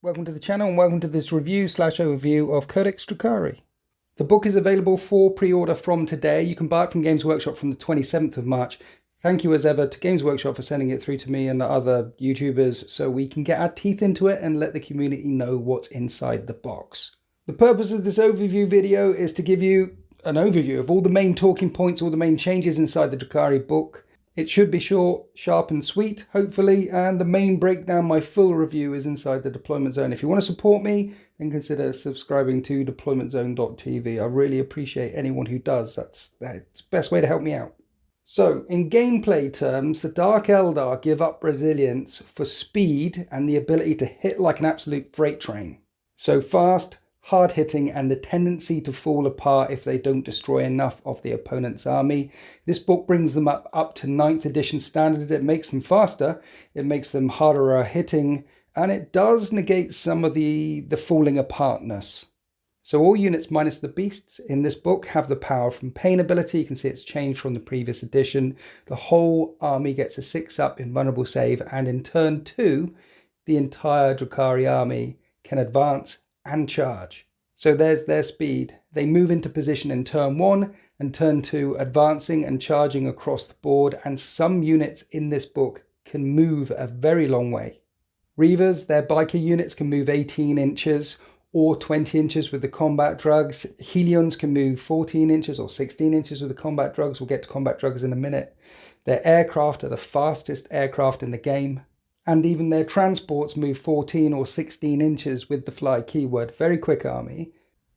welcome to the channel and welcome to this review/overview of Codex Drukhari. The book is available for pre-order from today. You can buy it from Games Workshop from the 27th of March. Thank you as ever to Games Workshop for sending it through to me and the other YouTubers so we can get our teeth into it and let the community know what's inside the box. The purpose of this overview video is to give you an overview of all the main talking points, all the main changes inside the Drukhari book. It should be short, sharp and sweet, hopefully, and the main breakdown, my full review, is inside the Deployment Zone. If you want to support me, then consider subscribing to deploymentzone.tv. I really appreciate anyone who does. That's the best way to help me out. So, in gameplay terms, the Dark Eldar give up resilience for speed and the ability to hit like an absolute freight train. So fast, hard-hitting, and the tendency to fall apart if they don't destroy enough of the opponent's army. This book brings them up to 9th edition standards. It makes them faster, it makes them harder hitting, and it does negate some of the falling apartness. So all units minus the beasts in this book have the power from pain ability. You can see it's changed from the previous edition. The whole army gets a 6-up invulnerable save, and in turn 2, the entire Drukhari army can advance and charge. So there's their speed. They move into position in turn 1 and turn 2, advancing and charging across the board, and some units in this book can move a very long way. Reavers, their biker units, can move 18 inches or 20 inches with the combat drugs. Helions can move 14 inches or 16 inches with the combat drugs. We'll get to combat drugs in a minute. Their aircraft are the fastest aircraft in the game. And even their transports move 14 or 16 inches with the fly keyword. Very quick army.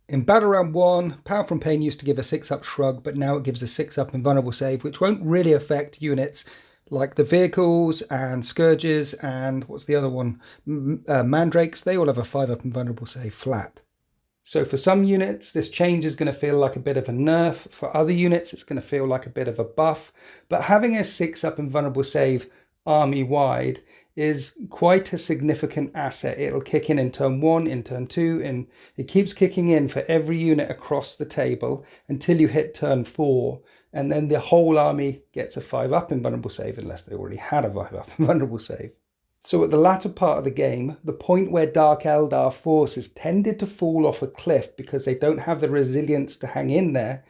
In Battle Round 1, Power from Pain used to give a 6-up shrug, but now it gives a 6-up invulnerable save, which won't really affect units like the vehicles and scourges and what's the other one? Mandrakes. They all have a 5-up invulnerable save flat. So for some units, this change is going to feel like a bit of a nerf. For other units, it's going to feel like a bit of a buff. But having a 6-up invulnerable save army-wide is quite a significant asset. It'll kick in turn 1, in turn 2, and it keeps kicking in for every unit across the table until you hit turn 4, and then the whole army gets a 5-up invulnerable save unless they already had a 5-up invulnerable save. So at the latter part of the game, the point where Dark Eldar forces tended to fall off a cliff because they don't have the resilience to hang in there,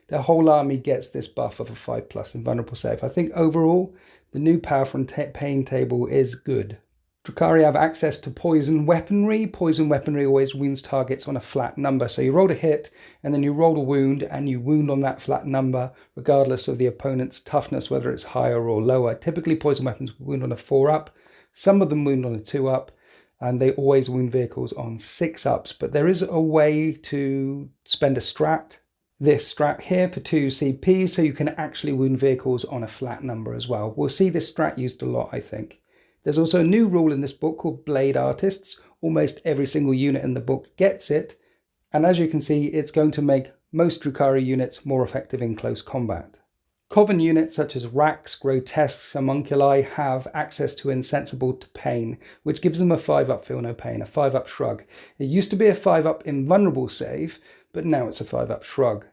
the whole army gets this buff of a 5+ invulnerable save. I think overall, the new Power from Pain table is good. Drukhari have access to poison weaponry. Poison weaponry always wounds targets on a flat number. So you roll a hit, and then you roll a wound, and you wound on that flat number, regardless of the opponent's toughness, whether it's higher or lower. Typically, poison weapons wound on a 4-up. Some of them wound on a 2-up, and they always wound vehicles on 6-ups. But there is a way to spend a strat. This strat here for 2 CP, so you can actually wound vehicles on a flat number as well. We'll see this strat used a lot, I think. There's also a new rule in this book called Blade Artists. Almost every single unit in the book gets it. And as you can see, it's going to make most Drukhari units more effective in close combat. Coven units such as Racks, Grotesques, Homunculi have access to Insensible to Pain, which gives them a 5-up Feel No Pain, a 5-up Shrug. It used to be a 5-up Invulnerable save, but now it's a 5-up Shrug.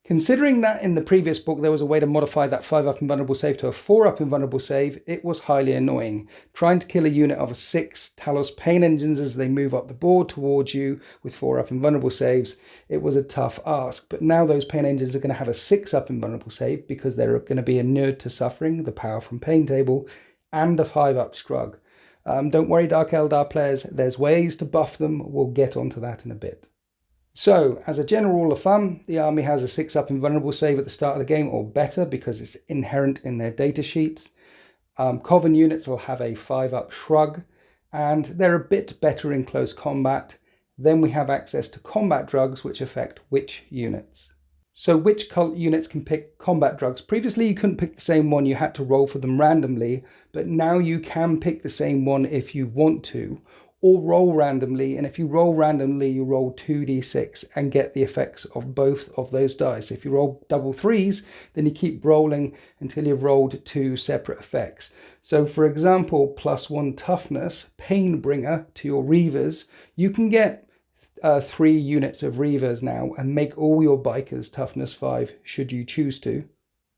Considering that in the previous book there was a way to modify that 5-up invulnerable save to a 4-up invulnerable save, it was highly annoying. Trying to kill a unit of 6 Talos Pain Engines as they move up the board towards you with 4-up invulnerable saves, it was a tough ask. But now those Pain Engines are going to have a 6-up invulnerable save because they're going to be inured to suffering, the Power from Pain table, and a 5-up Shrug. Don't worry, Dark Eldar players, there's ways to buff them. We'll get onto that in a bit. So, as a general rule of thumb, the army has a 6-up invulnerable save at the start of the game, or better, because it's inherent in their data sheets. Coven units will have a 5-up Shrug, and they're a bit better in close combat. Then we have access to combat drugs, which affect witch units. So which cult units can pick combat drugs? Previously, you couldn't pick the same one, you had to roll for them randomly, but now you can pick the same one if you want to, or roll randomly, and if you roll randomly, you roll 2d6 and get the effects of both of those dice. If you roll double 3s, then you keep rolling until you've rolled 2 separate effects. So for example, +1 toughness, Painbringer to your Reavers, you can get 3 units of Reavers now and make all your bikers toughness 5 should you choose to.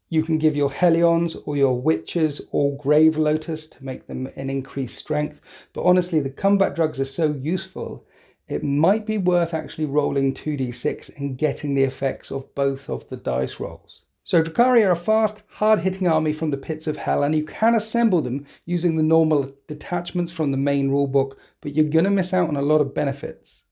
You can give your Helions or your Witches or Grave Lotus to make them an increased strength, but honestly the combat drugs are so useful, it might be worth actually rolling 2d6 and getting the effects of both of the dice rolls. So Drukhari are a fast, hard-hitting army from the pits of hell, and you can assemble them using the normal detachments from the main rulebook, but you're going to miss out on a lot of benefits.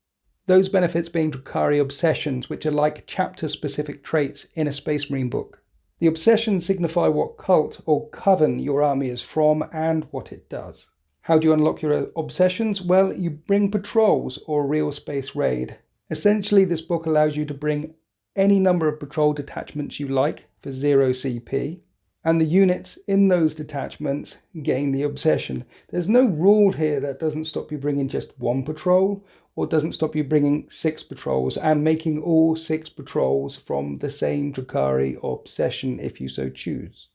Those benefits being Drukhari obsessions, which are like chapter-specific traits in a Space Marine book. The obsessions signify what cult or coven your army is from and what it does. How do you unlock your obsessions? Well, you bring patrols or a real space raid. Essentially, this book allows you to bring any number of patrol detachments you like for 0 CP, and the units in those detachments gain the obsession. There's no rule here that doesn't stop you bringing just one patrol, or doesn't stop you bringing 6 patrols and making all 6 patrols from the same Drukhari obsession if you so choose.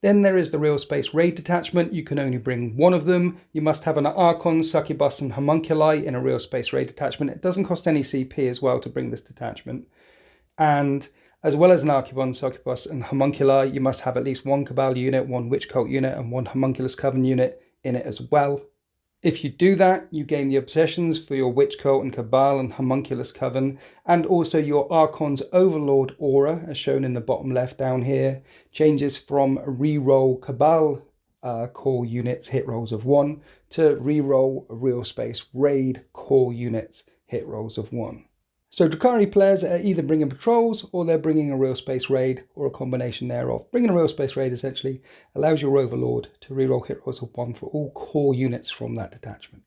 Then there is the real space raid detachment. You can only bring one of them. You must have an Archon, Succubus and Homunculi in a real space raid detachment. It doesn't cost any CP as well to bring this detachment. And as well as an Archon, Succubus and Homunculi, you must have at least one Cabal unit, one Witch Cult unit and one Homunculus Coven unit in it as well. If you do that, you gain the obsessions for your Witch Cult and Cabal and Homunculus Coven, and also your Archon's Overlord aura, as shown in the bottom left down here, changes from reroll Cabal core units hit rolls of 1 to reroll real space raid core units hit rolls of 1. So Drukhari players are either bringing patrols or they're bringing a real space raid or a combination thereof. Bringing a real space raid essentially allows your Overlord to reroll hit rolls of 1 for all core units from that detachment.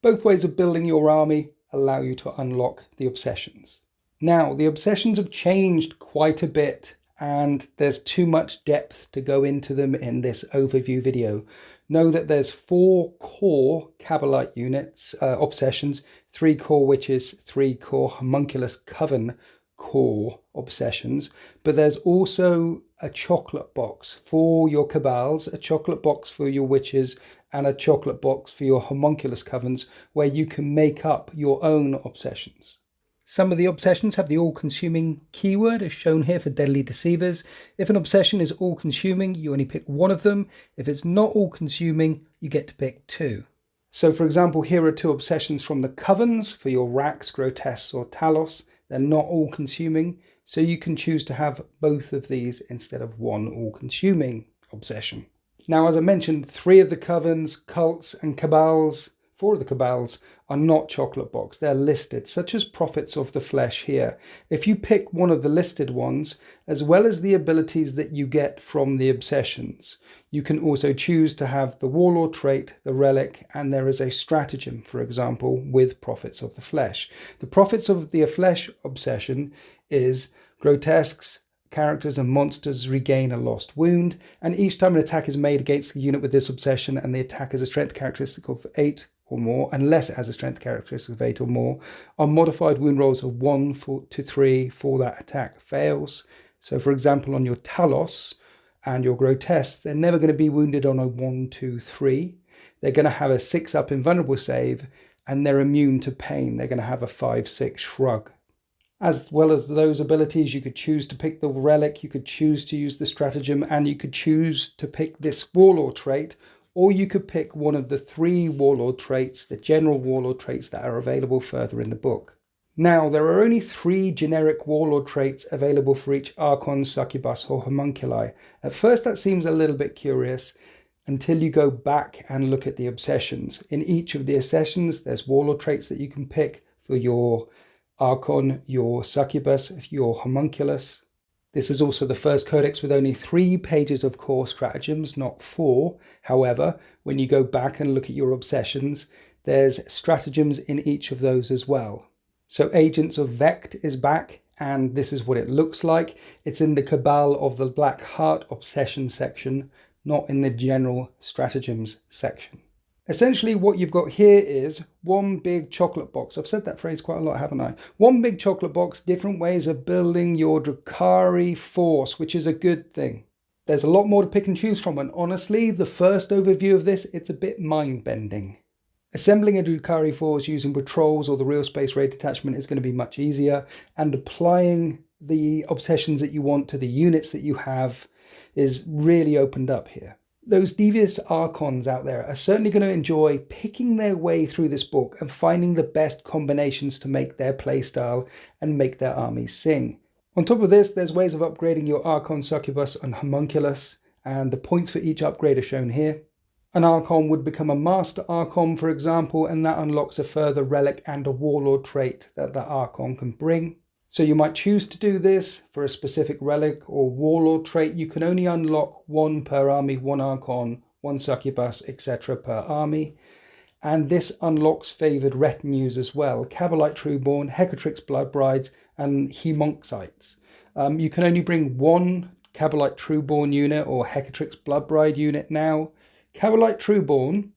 Both ways of building your army allow you to unlock the obsessions. Now, the obsessions have changed quite a bit and there's too much depth to go into them in this overview video. Know that there's 4 core Cabalite units, obsessions, 3 core Witches, 3 core Homunculus Coven core obsessions, but there's also a chocolate box for your Cabals, a chocolate box for your Witches, and a chocolate box for your Homunculus Covens, where you can make up your own obsessions. Some of the obsessions have the all-consuming keyword as shown here for Deadly Deceivers. If an obsession is all-consuming, you only pick one of them. If it's not all-consuming, you get to pick 2. So for example, here are 2 obsessions from the Covens for your Rax, Grotesques or Talos. They're not all-consuming, so you can choose to have both of these instead of one all-consuming obsession. Now, as I mentioned, 3 of the Covens, Cults and Cabals, 4 of the Cabals are not chocolate box. They're listed, such as Prophets of the Flesh here. If you pick one of the listed ones, as well as the abilities that you get from the obsessions, you can also choose to have the Warlord trait, the Relic, and there is a stratagem, for example, with Prophets of the Flesh. The Prophets of the Flesh obsession is Grotesques, characters and monsters regain a lost wound, and each time an attack is made against a unit with this obsession and the attack has a strength characteristic of 8 or more, unless it has a strength characteristic of 8 or more, on modified wound rolls of 1 to 3 for that attack fails. So for example, on your Talos and your Grotesque, they're never going to be wounded on a 1, 2, 3. They're going to have a 6-up invulnerable save, and they're immune to pain. They're going to have a 5-6 shrug. As well as those abilities, you could choose to pick the Relic, you could choose to use the stratagem, and you could choose to pick this Warlord trait, or you could pick one of the 3 Warlord traits, the general Warlord traits that are available further in the book. Now, there are only 3 generic Warlord traits available for each Archon, Succubus or Homunculi. At first that seems a little bit curious until you go back and look at the obsessions. In each of the obsessions, there's Warlord traits that you can pick for your Archon, your Succubus, your Homunculus. This is also the first codex with only 3 pages of core stratagems, not 4. However, when you go back and look at your obsessions, there's stratagems in each of those as well. So Agents of Vect is back, and this is what it looks like. It's in the Cabal of the Black Heart obsession section, not in the general stratagems section. Essentially what you've got here is one big chocolate box. I've said that phrase quite a lot, haven't I? One big chocolate box, different ways of building your Drukhari force, which is a good thing. There's a lot more to pick and choose from, and honestly, the first overview of this, it's a bit mind-bending. Assembling a Drukhari force using patrols or the real space raid detachment is going to be much easier, and applying the obsessions that you want to the units that you have is really opened up here. Those devious Archons out there are certainly going to enjoy picking their way through this book and finding the best combinations to make their playstyle and make their armies sing. On top of this, there's ways of upgrading your Archon, Succubus and Homunculus, and the points for each upgrade are shown here. An Archon would become a Master Archon, for example, and that unlocks a further relic and a Warlord trait that the Archon can bring. So you might choose to do this for a specific relic or Warlord trait. You can only unlock one per army, one Archon, one Succubus, etc. per army. And this unlocks favoured retinues as well: Cabalite Trueborn, Hecatrix Bloodbrides, and Homunculus. You can only bring one Cabalite Trueborn unit or Hecatrix Bloodbride unit now. Cabalite Trueborn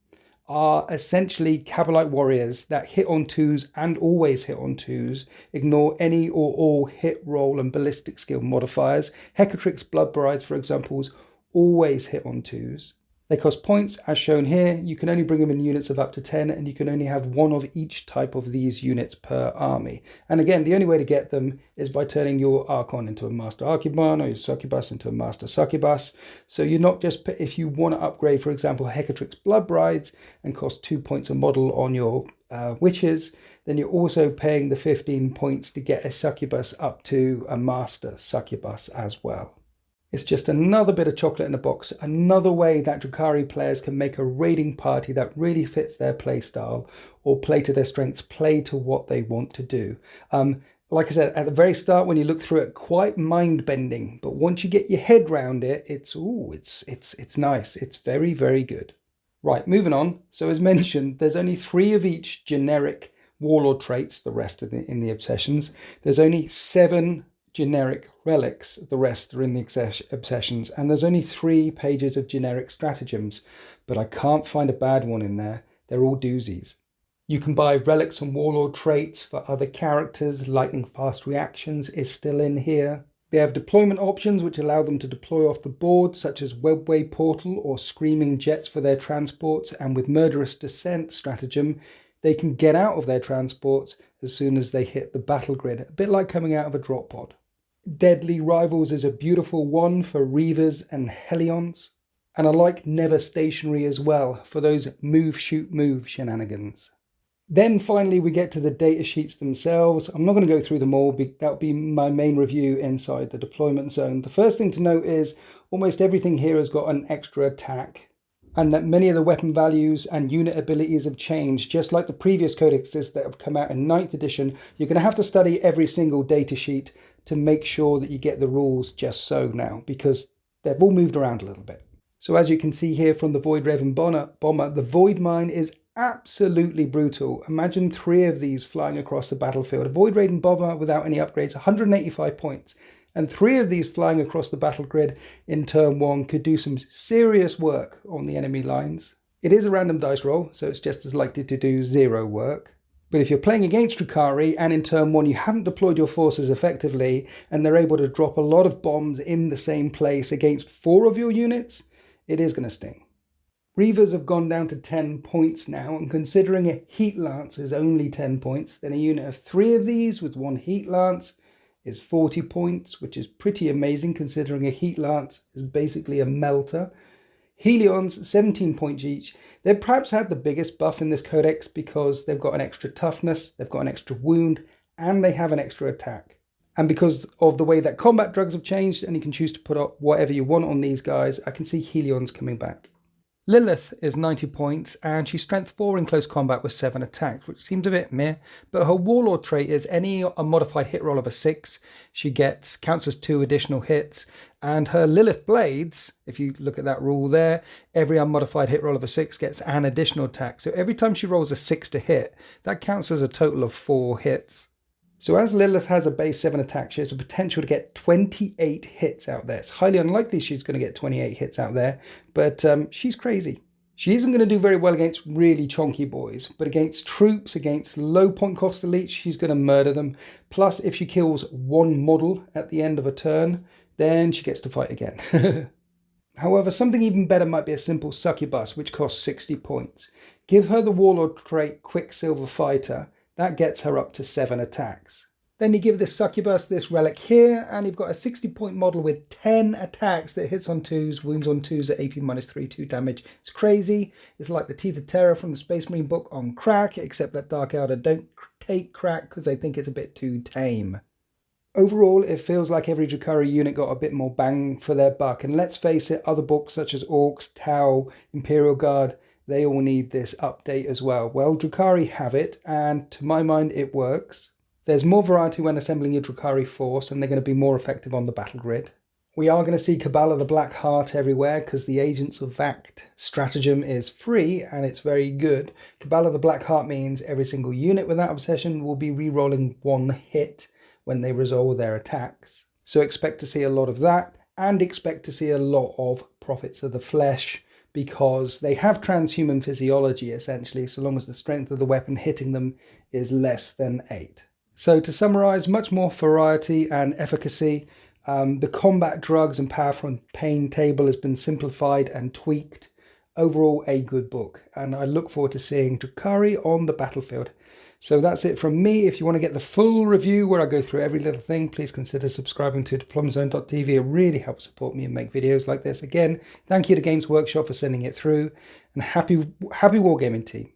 are essentially Cabalite warriors that hit on 2s and always hit on 2s, ignore any or all hit, roll and ballistic skill modifiers. Hecatrix Bloodbrides, for example, always hit on 2s. They cost points, as shown here. You can only bring them in units of up to 10, and you can only have one of each type of these units per army. And again, the only way to get them is by turning your Archon into a Master Archon or your Succubus into a Master Succubus. So you're not just, if you want to upgrade, for example, Hecatrix Bloodbrides and cost 2 points a model on your witches, then you're also paying the 15 points to get a Succubus up to a Master Succubus as well. It's just another bit of chocolate in the box, another way that Drukhari players can make a raiding party that really fits their play style or play to their strengths, play to what they want to do. Like I said, at the very start, when you look through it, quite mind-bending, but once you get your head round it, it's nice. It's very, very good. Right, moving on. So as mentioned, there's only 3 of each generic Warlord traits, the rest of in the obsessions. There's only 7 generic relics, the rest are in the obsessions, and there's only 3 pages of generic stratagems, but I can't find a bad one in there. They're all doozies. You can buy relics and Warlord traits for other characters. Lightning fast reactions is still in here. They have deployment options which allow them to deploy off the board, such as Webway Portal or Screaming Jets for their transports, and with Murderous Descent stratagem they can get out of their transports as soon as they hit the battle grid, a bit like coming out of a drop pod. Deadly Rivals is a beautiful one for Reavers and Hellions, and I like Never Stationary as well for those move, shoot, move shenanigans. Then finally we get to the data sheets themselves. I'm not going to go through them all, that would be my main review inside the deployment zone. The first thing to note is almost everything here has got an extra attack, and that many of the weapon values and unit abilities have changed. Just like the previous codexes that have come out in 9th edition, you're going to have to study every single data sheet to make sure that you get the rules just so now, because they've all moved around a little bit. So as you can see here from the Void Raven Bomber, the Void Mine is absolutely brutal. Imagine 3 of these flying across the battlefield. A Void Raven Bomber without any upgrades, 185 points. And 3 of these flying across the battle grid in turn 1 could do some serious work on the enemy lines. It is a random dice roll, so it's just as likely to do 0 work. But if you're playing against Drukhari and in turn 1 you haven't deployed your forces effectively and they're able to drop a lot of bombs in the same place against 4 of your units, it is going to sting. Reavers have gone down to 10 points now, and considering a Heat Lance is only 10 points, then a unit of 3 of these with 1 Heat Lance is 40 points, which is pretty amazing considering a Heat Lance is basically a melter. Helions, 17 points each. They've perhaps had the biggest buff in this codex because they've got an extra toughness, they've got an extra wound, and they have an extra attack. And because of the way that combat drugs have changed and you can choose to put up whatever you want on these guys, I can see Helions coming back. Lilith is 90 points and she's strength 4 in close combat with 7 attacks, which seems a bit meh, but her Warlord trait is any modified hit roll of a 6, she counts as 2 additional hits, and her Lilith blades, if you look at that rule there, every unmodified hit roll of a 6 gets an additional attack, so every time she rolls a 6 to hit, that counts as a total of 4 hits. So as Lilith has a base 7 attack, she has a potential to get 28 hits out there. It's highly unlikely she's going to get 28 hits out there, but she's crazy. She isn't going to do very well against really chonky boys, but against troops, against low point cost elites, she's going to murder them. Plus, if she kills 1 model at the end of a turn, then she gets to fight again. However, something even better might be a simple Succubus, which costs 60 points. Give her the Warlord trait Quicksilver Fighter. That gets her up to 7 attacks. Then you give this Succubus this relic here, and you've got a 60-point model with 10 attacks that hits on 2s, wounds on 2s at AP -3, 2 damage. It's crazy. It's like the Teeth of Terror from the Space Marine book on crack, except that Dark Elder don't take crack because they think it's a bit too tame. Overall, it feels like every Drukhari unit got a bit more bang for their buck, and let's face it, other books such as Orcs, Tau, Imperial Guard, they all need this update as well. Well, Drukhari have it, and to my mind, it works. There's more variety when assembling your Drukhari force, and they're going to be more effective on the battle grid. We are going to see Cabal of the Black Heart everywhere because the Agents of Vact stratagem is free and it's very good. Cabal of the Black Heart means every single unit with that obsession will be re-rolling 1 hit when they resolve their attacks. So expect to see a lot of that, and expect to see a lot of Prophets of the Flesh, because they have transhuman physiology essentially, so long as the strength of the weapon hitting them is less than 8. So to summarize, much more variety and efficacy. The combat drugs and power from pain table has been simplified and tweaked. Overall, a good book, and I look forward to seeing Drukhari on the battlefield. So that's it from me. If you want to get the full review where I go through every little thing, please consider subscribing to diplomazone.tv. It really helps support me and make videos like this. Again, thank you to Games Workshop for sending it through, and happy wargaming team.